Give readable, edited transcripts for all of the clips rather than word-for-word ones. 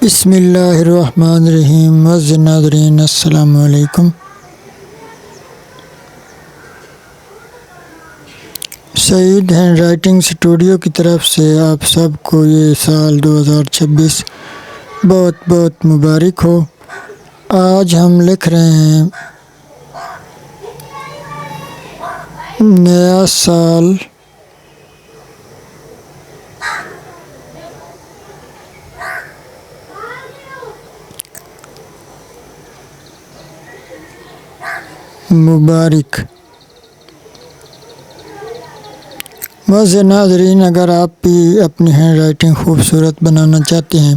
بسم اللہ الرحمن الرحیم۔ معزز ناظرین السلام علیکم۔ سعید ہینڈ رائٹنگ اسٹوڈیو کی طرف سے آپ سب کو یہ سال 2026 بہت بہت مبارک ہو۔ آج ہم لکھ رہے ہیں نیا سال مبارک۔ معزز ناظرین، اگر آپ بھی اپنی ہینڈ رائٹنگ خوبصورت بنانا چاہتے ہیں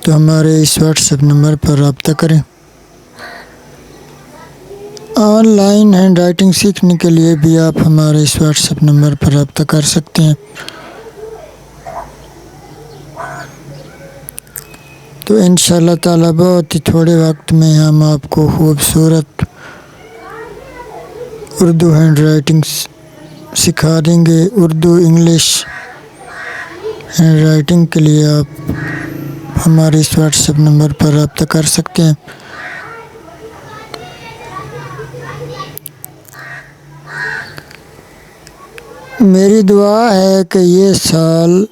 تو ہمارے اس واٹس ایپ نمبر پر رابطہ کریں۔ آن لائن ہینڈ رائٹنگ سیکھنے کے لیے بھی آپ ہمارے اس واٹس ایپ نمبر پر رابطہ کر سکتے ہیں۔ تو انشاءاللہ تعالی بہت ہی تھوڑے وقت میں ہم آپ کو خوبصورت اردو ہینڈ رائٹنگ سکھا دیں گے۔ اردو انگلش ہینڈ رائٹنگ کے لیے آپ ہمارے اس واٹس ایپ نمبر پر رابطہ کر سکتے ہیں۔ میری دعا ہے کہ یہ سال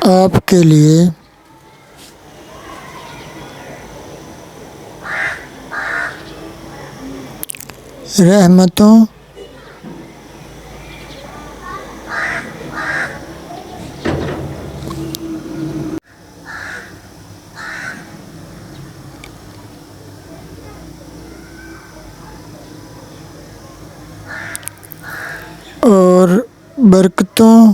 آپ کے لیے رحمتوں اور برکتوں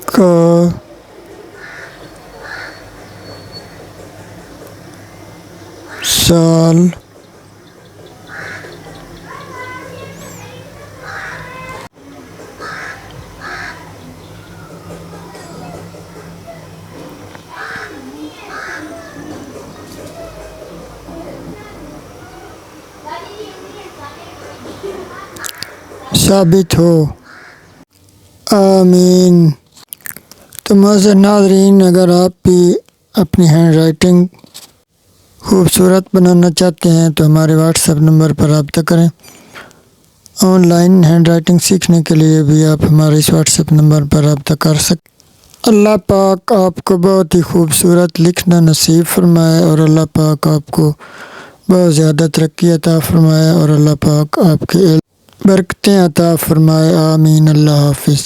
کا سال ثابت ہو، آمین۔ تو معزز ناظرین، اگر آپ بھی اپنی ہینڈ رائٹنگ خوبصورت بنانا چاہتے ہیں تو ہمارے واٹس ایپ نمبر پر رابطہ کریں۔ آن لائن ہینڈ رائٹنگ سیکھنے کے لیے بھی آپ ہمارے اس واٹس ایپ نمبر پر رابطہ کر سکتے۔ اللہ پاک آپ کو بہت ہی خوبصورت لکھنا نصیب فرمائے، اور اللہ پاک آپ کو بہت زیادہ ترقی عطا فرمائے، اور اللہ پاک آپ کے علم برکتیں عطا فرمائے، آمین۔ اللہ حافظ۔